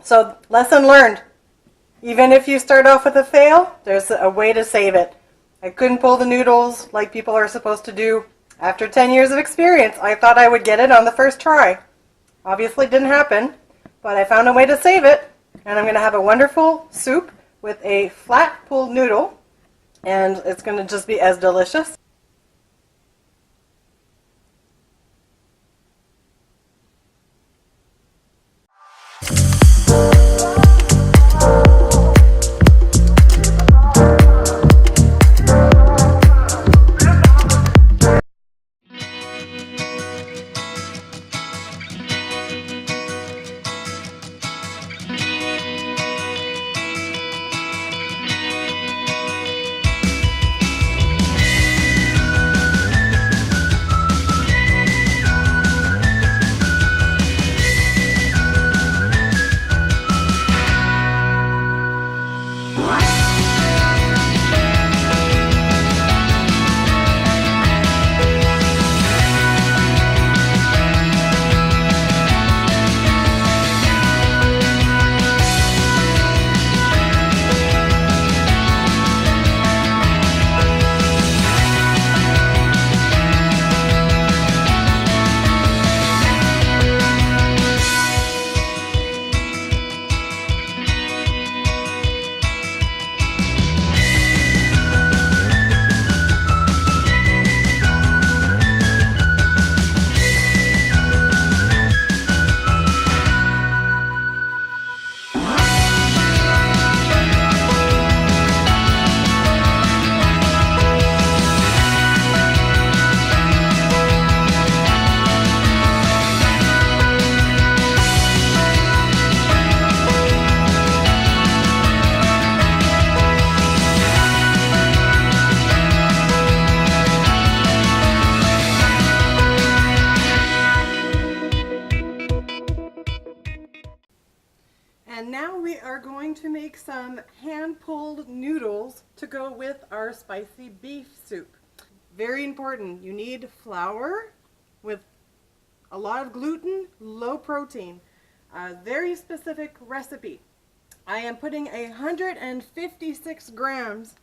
So lesson learned. Even if you start off with a fail, there's a way to save it. I couldn't pull the noodles like people are supposed to do. After 10 years of experience, I thought I would get it on the first try. Obviously didn't happen, but I found a way to save it, and I'm going to have a wonderful soup with a flat pulled noodle, and it's going to just be as delicious. And now we are going to make some hand-pulled noodles to go with our spicy beef soup. Very important, you need flour with a lot of gluten, low protein. A very specific recipe. I am putting 156 grams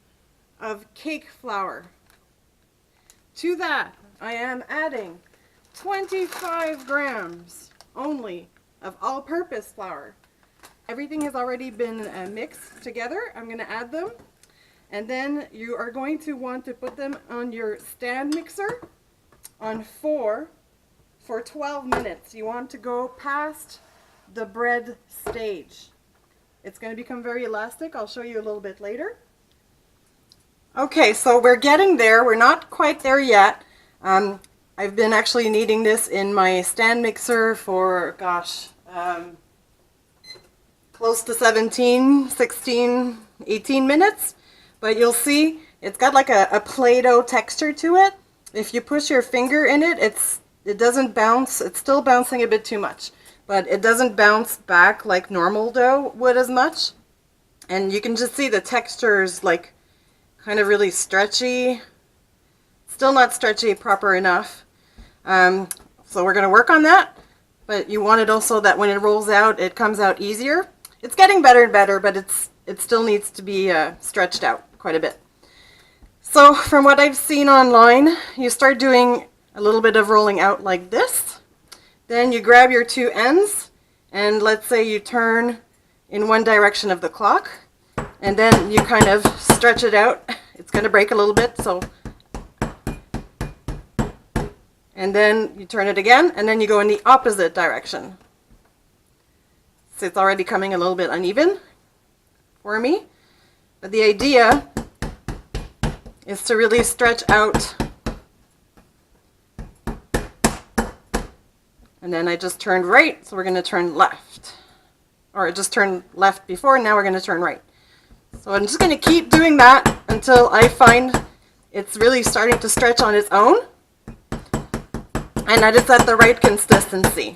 of cake flour. To that, I am adding 25 grams only of all-purpose flour. Everything has already been mixed together. I'm going to add them, and then you are going to want to put them on your stand mixer on 4 for 12 minutes. You want to go past the bread stage. It's going to become very elastic. I'll show you a little bit later. Okay, so we're getting there. We're not quite there yet. I've been actually kneading this in my stand mixer for, gosh, close to 17, 16, 18 minutes. But you'll see it's got like a Play-Doh texture to it. If you push your finger in it, it doesn't bounce. It's still bouncing a bit too much, but it doesn't bounce back like normal dough would as much. And you can just see the texture's like kind of really stretchy. Still not stretchy proper enough. So we're going to work on that. But you want it also that when it rolls out, it comes out easier. It's getting better and better, but it still needs to be stretched out quite a bit. So from what I've seen online, you start doing a little bit of rolling out like this. Then you grab your two ends, and let's say you turn in one direction of the clock, and then you kind of stretch it out. It's going to break a little bit, so. And then you turn it again, and then you go in the opposite direction. So it's already coming a little bit uneven for me. But the idea is to really stretch out. And then I just turned right, so we're going to turn left. Or I just turned left before, now we're going to turn right. So I'm just going to keep doing that until I find it's really starting to stretch on its own. And that it's at the right consistency.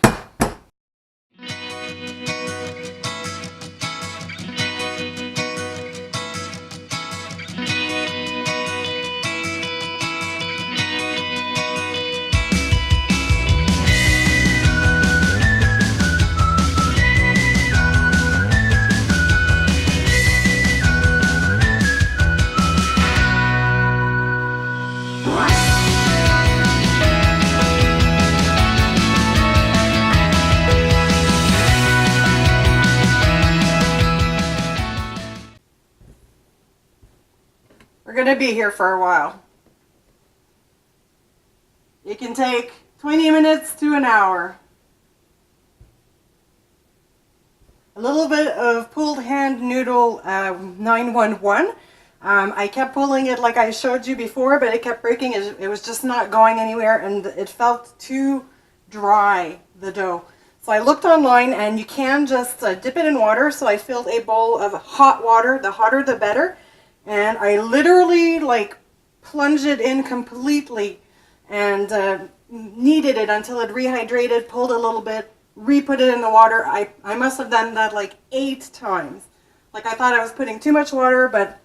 to be here for a while. It can take 20 minutes to an hour. A little bit of pulled hand noodle 911. I kept pulling it like I showed you before, but it kept breaking. It was just not going anywhere, and it felt too dry, the dough. So I looked online, and you can just dip it in water. So I filled a bowl of hot water. The hotter the better. And I literally like plunged it in completely and kneaded it until it rehydrated, pulled a little bit, re-put it in the water. I must have done that like 8 times. Like I thought I was putting too much water, but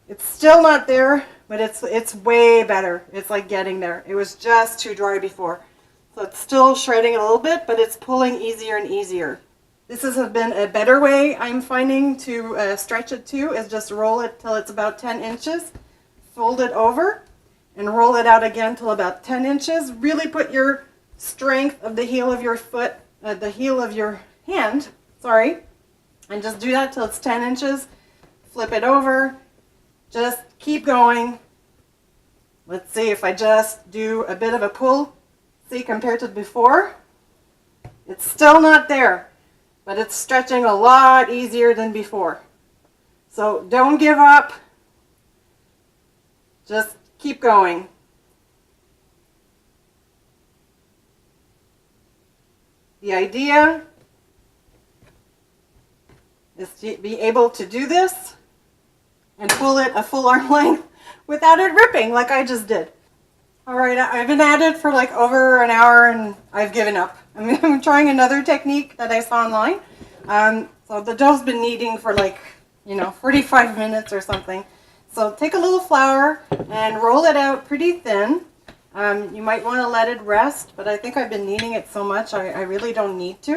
it's still not there, but it's way better. It's like getting there. It was just too dry before. So it's still shredding a little bit, but it's pulling easier and easier. This has been a better way I'm finding to stretch it too, is just roll it till it's about 10 inches, fold it over, and roll it out again till about 10 inches. Really put your strength of the heel of your foot, the heel of your hand, sorry, and just do that till it's 10 inches. Flip it over. Just keep going. Let's see if I just do a bit of a pull. See, compared to before, it's still not there, but it's stretching a lot easier than before. So don't give up. Just keep going. The idea is to be able to do this and pull it a full arm length without it ripping like I just did. All right, I've been at it for like over an hour and I've given up. I'm trying another technique that I saw online. So the dough's been kneading for like, 45 minutes or something. So take a little flour and roll it out pretty thin. You might want to let it rest, but I think I've been kneading it so much I really don't need to.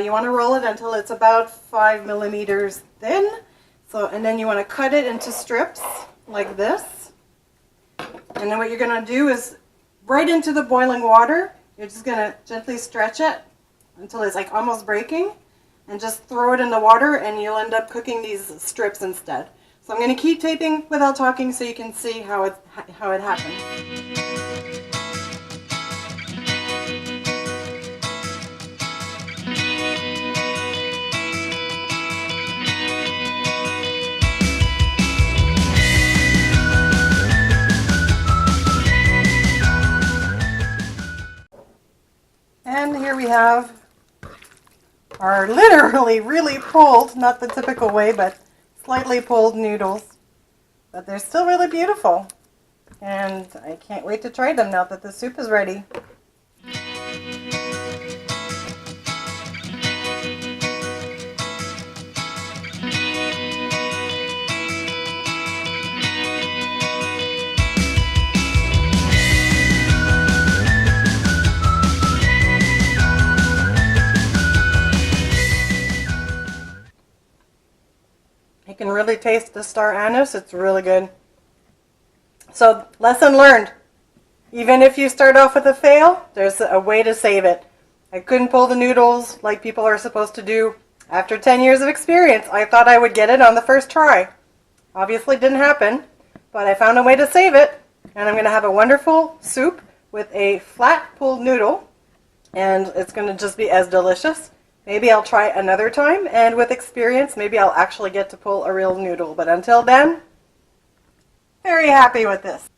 You want to roll it until it's about 5 millimeters thin. And then you want to cut it into strips like this. And then what you're going to do is right into the boiling water, you're just going to gently stretch it until it's like almost breaking, and just throw it in the water and you'll end up cooking these strips instead. So I'm going to keep taping without talking so you can see how it happens. And here we have our literally really pulled, not the typical way, but slightly pulled noodles. But they're still really beautiful. And I can't wait to try them now that the soup is ready. You can really taste the star anise. It's really good. So, lesson learned. Even if you start off with a fail, there's a way to save it. I couldn't pull the noodles like people are supposed to do. After 10 years of experience, I thought I would get it on the first try. Obviously didn't happen, but I found a way to save it. And I'm going to have a wonderful soup with a flat pulled noodle. And it's going to just be as delicious. Maybe I'll try another time, and with experience, maybe I'll actually get to pull a real noodle. But until then, very happy with this.